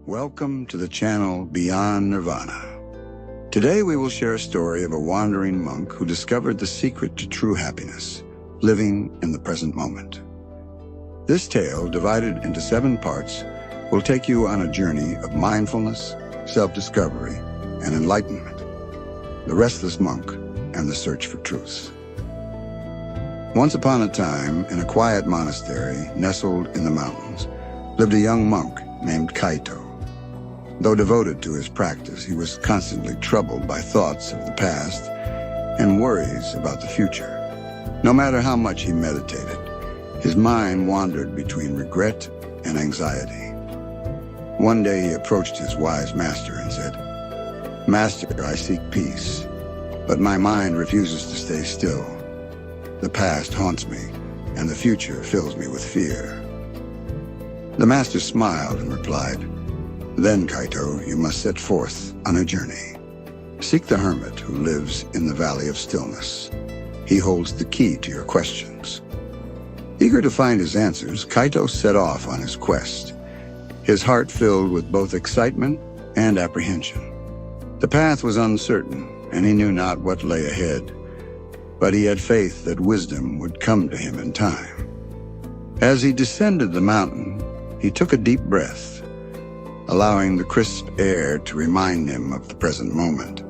Welcome to the channel Beyond Nirvana. Today we will share a story of a wandering monk who discovered the secret to true happiness, living in the present moment. This tale, divided into 7 parts, will take you on a journey of mindfulness, self-discovery, and enlightenment. The Restless Monk and the Search for Truth. Once upon a time, in a quiet monastery nestled in the mountains, lived a young monk named Kaito. Though devoted to his practice, he was constantly troubled by thoughts of the past and worries about the future. No matter how much he meditated, his mind wandered between regret and anxiety. One day he approached his wise master and said, "Master, I seek peace, but my mind refuses to stay still. The past haunts me, and the future fills me with fear." The master smiled and replied, "Then, Kaito, you must set forth on a journey. Seek the hermit who lives in the Valley of Stillness. He holds the key to your questions." Eager to find his answers, Kaito set off on his quest, his heart filled with both excitement and apprehension. The path was uncertain, and he knew not what lay ahead, but he had faith that wisdom would come to him in time. As he descended the mountain, he took a deep breath, allowing the crisp air to remind him of the present moment.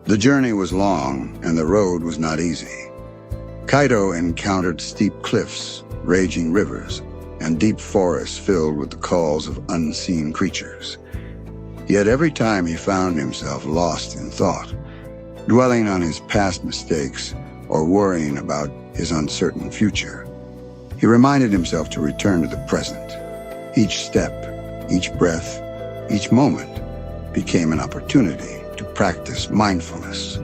The journey was long, and the road was not easy. Kaito encountered steep cliffs, raging rivers, and deep forests filled with the calls of unseen creatures. Yet every time he found himself lost in thought, dwelling on his past mistakes or worrying about his uncertain future, he reminded himself to return to the present. Each step, each breath, each moment became an opportunity to practice mindfulness.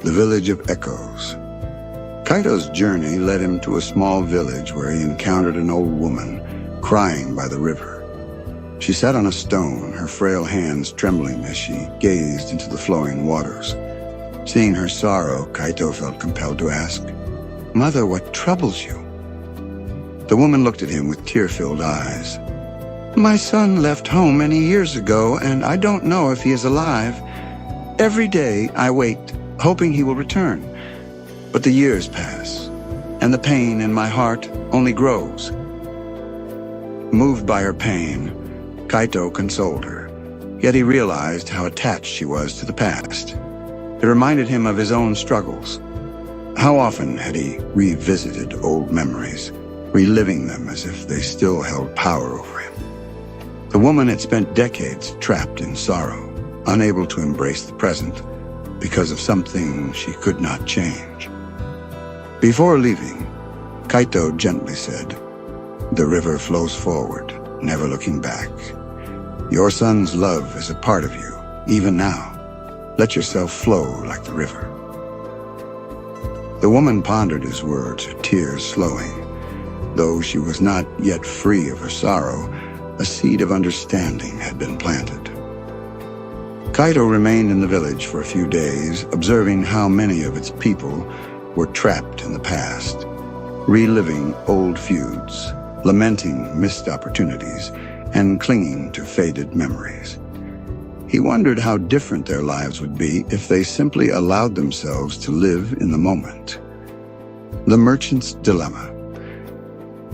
The Village of Echoes. Kaito's journey led him to a small village where he encountered an old woman crying by the river. She sat on a stone, her frail hands trembling as she gazed into the flowing waters. Seeing her sorrow, Kaito felt compelled to ask, "Mother, what troubles you?" The woman looked at him with tear-filled eyes. "My son left home many years ago, and I don't know if he is alive. Every day I wait, hoping he will return. But the years pass, and the pain in my heart only grows." Moved by her pain, Kaito consoled her, yet he realized how attached she was to the past. It reminded him of his own struggles. How often had he revisited old memories, reliving them as if they still held power over him? The woman had spent decades trapped in sorrow, unable to embrace the present because of something she could not change. Before leaving, Kaito gently said, "The river flows forward, never looking back. Your son's love is a part of you, even now. Let yourself flow like the river." The woman pondered his words, her tears slowing. Though she was not yet free of her sorrow, a seed of understanding had been planted. Kaito remained in the village for a few days, observing how many of its people were trapped in the past, reliving old feuds, lamenting missed opportunities, and clinging to faded memories. He wondered how different their lives would be if they simply allowed themselves to live in the moment. The Merchant's Dilemma.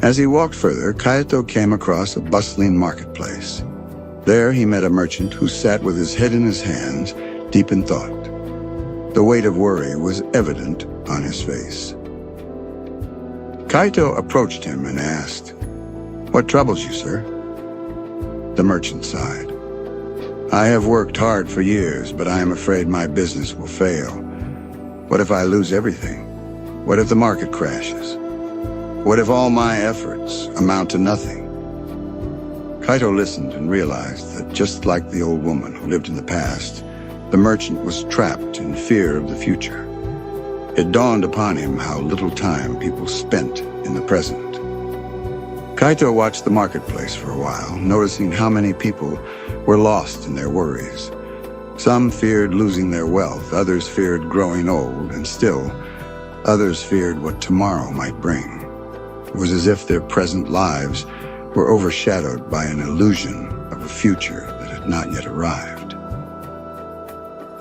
As he walked further, Kaito came across a bustling marketplace. There he met a merchant who sat with his head in his hands, deep in thought. The weight of worry was evident on his face. Kaito approached him and asked, "What troubles you, sir?" The merchant sighed. "I have worked hard for years, but I am afraid my business will fail. What if I lose everything? What if the market crashes? What if all my efforts amount to nothing?" Kaito listened and realized that just like the old woman who lived in the past, the merchant was trapped in fear of the future. It dawned upon him how little time people spent in the present. Kaito watched the marketplace for a while, noticing how many people were lost in their worries. Some feared losing their wealth, others feared growing old, and still, others feared what tomorrow might bring. It was as if their present lives were overshadowed by an illusion of a future that had not yet arrived.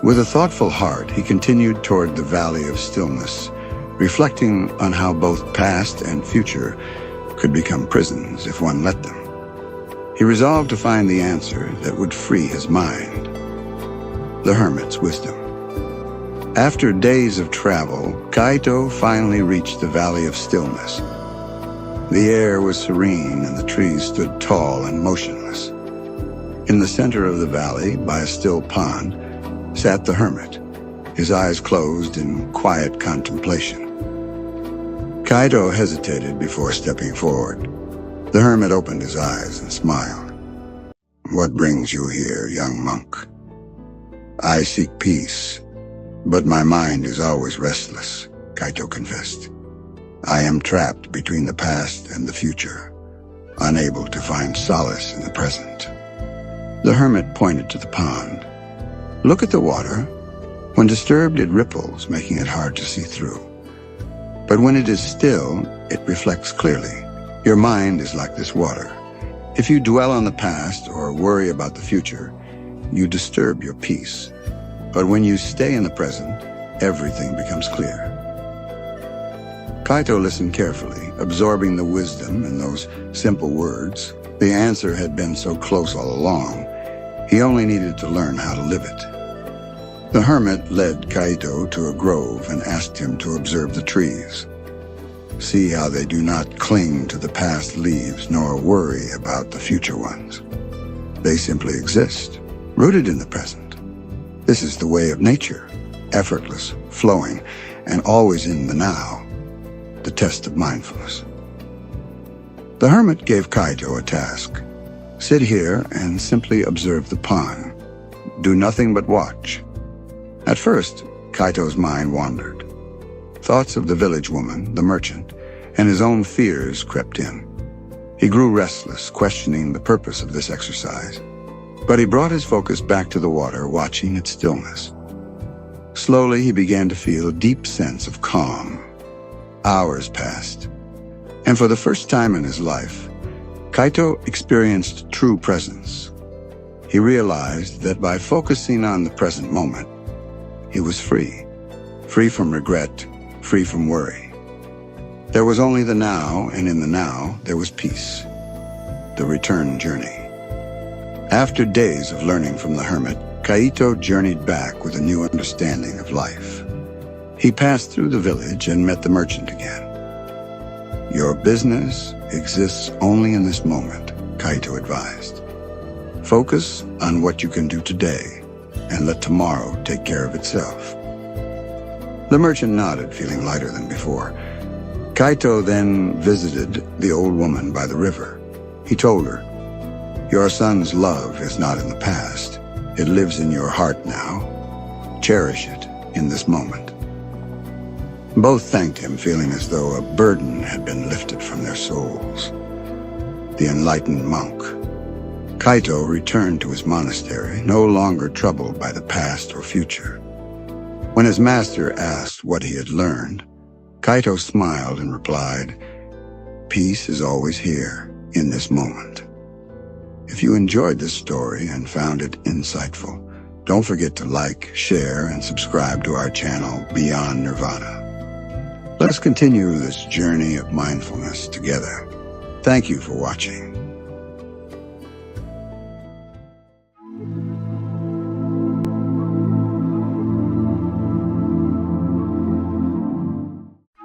With a thoughtful heart, he continued toward the Valley of Stillness, reflecting on how both past and future could become prisons if one let them. He resolved to find the answer that would free his mind. The hermit's wisdom. After days of travel, Kaito finally reached the Valley of Stillness. The air was serene and the trees stood tall and motionless. In the center of the valley, by a still pond, sat the hermit, his eyes closed in quiet contemplation. Kaito hesitated before stepping forward. The hermit opened his eyes and smiled. "What brings you here, young monk?" "I seek peace, but my mind is always restless," Kaito confessed. "I am trapped between the past and the future, unable to find solace in the present." The hermit pointed to the pond. "Look at the water. When disturbed, it ripples, making it hard to see through. But when it is still, it reflects clearly. Your mind is like this water. If you dwell on the past or worry about the future, you disturb your peace. But when you stay in the present, everything becomes clear." Kaito listened carefully, absorbing the wisdom in those simple words. The answer had been so close all along. He only needed to learn how to live it. The hermit led Kaito to a grove and asked him to observe the trees. See how they do not cling to the past leaves nor worry about the future ones. They simply exist, rooted in the present. This is the way of nature, effortless, flowing, and always in the now, the test of mindfulness. The hermit gave Kaito a task. Sit here and simply observe the pond. Do nothing but watch. At first, Kaito's mind wandered. Thoughts of the village woman, the merchant, and his own fears crept in. He grew restless, questioning the purpose of this exercise. But he brought his focus back to the water, watching its stillness. Slowly, he began to feel a deep sense of calm. Hours passed, and for the first time in his life, Kaito experienced true presence. He realized that by focusing on the present moment, he was free. Free from regret, free from worry. There was only the now, and in the now, there was peace. The return journey. After days of learning from the hermit, Kaito journeyed back with a new understanding of life. He passed through the village and met the merchant again. "Your business exists only in this moment," Kaito advised. "Focus on what you can do today, and let tomorrow take care of itself." The merchant nodded, feeling lighter than before. Kaito then visited the old woman by the river. He told her, "Your son's love is not in the past. It lives in your heart now. Cherish it in this moment." Both thanked him, feeling as though a burden had been lifted from their souls. The enlightened monk. Kaito returned to his monastery, no longer troubled by the past or future. When his master asked what he had learned, Kaito smiled and replied, "Peace is always here, in this moment." If you enjoyed this story and found it insightful, don't forget to like, share, and subscribe to our channel, Beyond Nirvana. Let us continue this journey of mindfulness together. Thank you for watching.